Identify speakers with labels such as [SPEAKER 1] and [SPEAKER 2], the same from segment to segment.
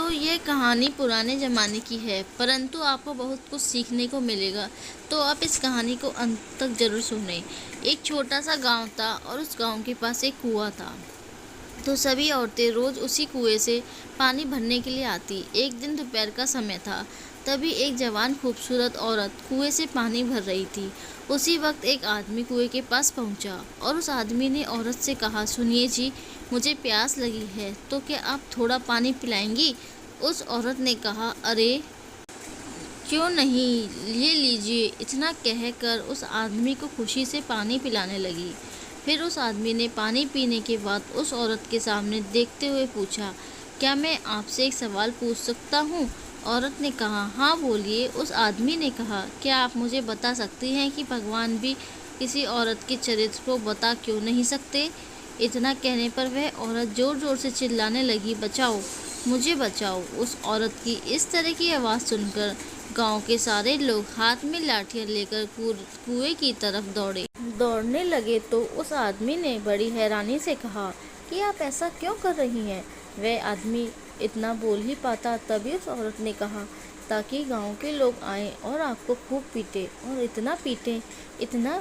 [SPEAKER 1] तो ये कहानी पुराने ज़माने की है, परंतु आपको बहुत कुछ सीखने को मिलेगा। तो आप इस कहानी को अंत तक ज़रूर सुनें। एक छोटा सा गांव था और उस गांव के पास एक कुआं था। तो सभी औरतें रोज़ उसी कुएं से पानी भरने के लिए आती। एक दिन दोपहर का समय था। तभी एक जवान खूबसूरत औरत कुएं से पानी भर रही थी। उसी वक्त एक आदमी कुएं के पास पहुंचा और उस आदमी ने औरत से कहा, सुनिए जी, मुझे प्यास लगी है, तो क्या आप थोड़ा पानी पिलाएंगी? उस औरत ने कहा, अरे क्यों नहीं, ये लीजिए। इतना कहकर उस आदमी को खुशी से पानी पिलाने लगी। फिर उस आदमी ने पानी पीने के बाद उस औरत के सामने देखते हुए पूछा, क्या मैं आपसे एक सवाल पूछ सकता हूँ? औरत ने कहा, हाँ बोलिए। उस आदमी ने कहा, क्या आप मुझे बता सकती हैं कि भगवान भी किसी औरत के चरित्र को बता क्यों नहीं सकते? इतना कहने पर वह औरत ज़ोर ज़ोर से चिल्लाने लगी, बचाओ, मुझे बचाओ। उस औरत की इस तरह की आवाज़ सुनकर गांव के सारे लोग हाथ में लाठियां लेकर कुएं की तरफ दौड़ने लगे। तो उस आदमी ने बड़ी हैरानी से कहा कि आप ऐसा क्यों कर रही हैं? वह आदमी इतना बोल ही पाता, तभी उस औरत ने कहा, ताकि गांव के लोग आएं और आपको खूब पीटे और इतना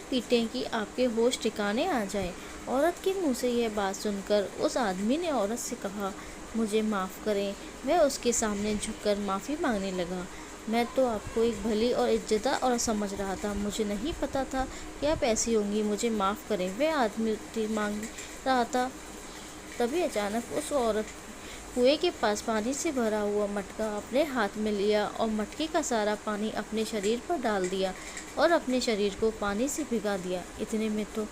[SPEAKER 1] पीटें कि आपके होश ठिकाने आ जाए। औरत के मुंह से यह बात सुनकर उस आदमी ने औरत से कहा, मुझे माफ़ करें। वह उसके सामने झुककर माफ़ी मांगने लगा। मैं तो आपको एक भली और इज्जतदार औरत समझ रहा था, मुझे नहीं पता था कि आप ऐसी होंगी, मुझे माफ़ करें। वह आदमी मांग रहा था, तभी अचानक उस औरत कुएं के पास पानी से भरा हुआ मटका अपने हाथ में लिया और मटके का सारा पानी अपने शरीर पर डाल दिया और अपने शरीर को पानी से भिगा दिया। इतने में तो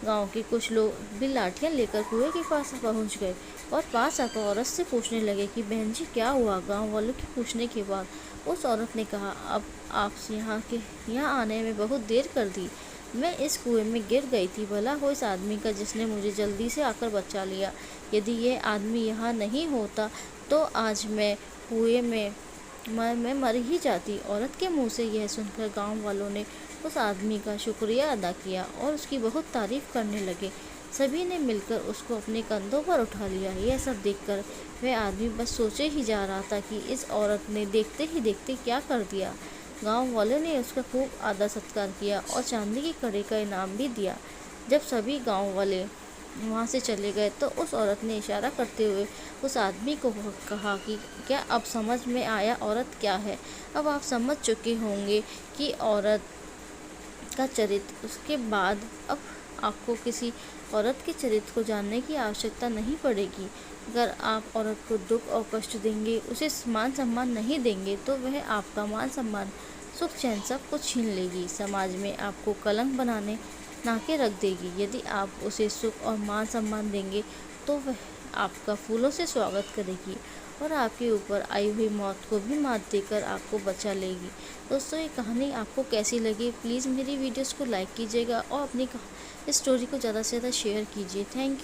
[SPEAKER 1] गांव के कुछ लोग भी लाठियां लेकर कुएं के पास पहुंच गए और पास आकर औरत से पूछने लगे कि बहन जी क्या हुआ? गांव वालों के पूछने के बाद उस औरत ने कहा, अब आप यहाँ आने में बहुत देर कर दी। मैं इस कुएं में गिर गई थी, भला हो इस आदमी का जिसने मुझे जल्दी से आकर बचा लिया। यदि यह आदमी यहाँ नहीं होता तो आज मैं कुएं में मैं मर ही जाती। औरत के मुंह से यह सुनकर गांव वालों ने उस आदमी का शुक्रिया अदा किया और उसकी बहुत तारीफ करने लगे। सभी ने मिलकर उसको अपने कंधों पर उठा लिया। यह सब देखकर वह आदमी बस सोचे ही जा रहा था कि इस औरत ने देखते ही देखते क्या कर दिया। गांव वालों ने उसका खूब आदर सत्कार किया और चांदी की कड़ी का इनाम भी दिया। जब सभी गांव वाले वहाँ से चले गए तो उस औरत ने इशारा करते हुए उस आदमी को कहा कि क्या अब समझ में आया औरत क्या है? अब आप समझ चुके होंगे कि औरत का चरित्र। उसके बाद अब आपको किसी औरत के चरित्र को जानने की आवश्यकता नहीं पड़ेगी। अगर आप औरत को दुख और कष्ट देंगे, उसे मान सम्मान नहीं देंगे, तो वह आपका मान सम्मान, सुख चैन सब कुछ छीन लेगी। समाज में आपको कलंक बनाने नाके रख देगी। यदि आप उसे सुख और मान सम्मान देंगे तो वह आपका फूलों से स्वागत करेगी और आपके ऊपर आई हुई मौत को भी मात देकर आपको बचा लेगी। दोस्तों, ये कहानी आपको कैसी लगी? प्लीज़ मेरी वीडियोस को लाइक कीजिएगा और अपनी इस स्टोरी को ज़्यादा से ज़्यादा शेयर कीजिए। Thank you.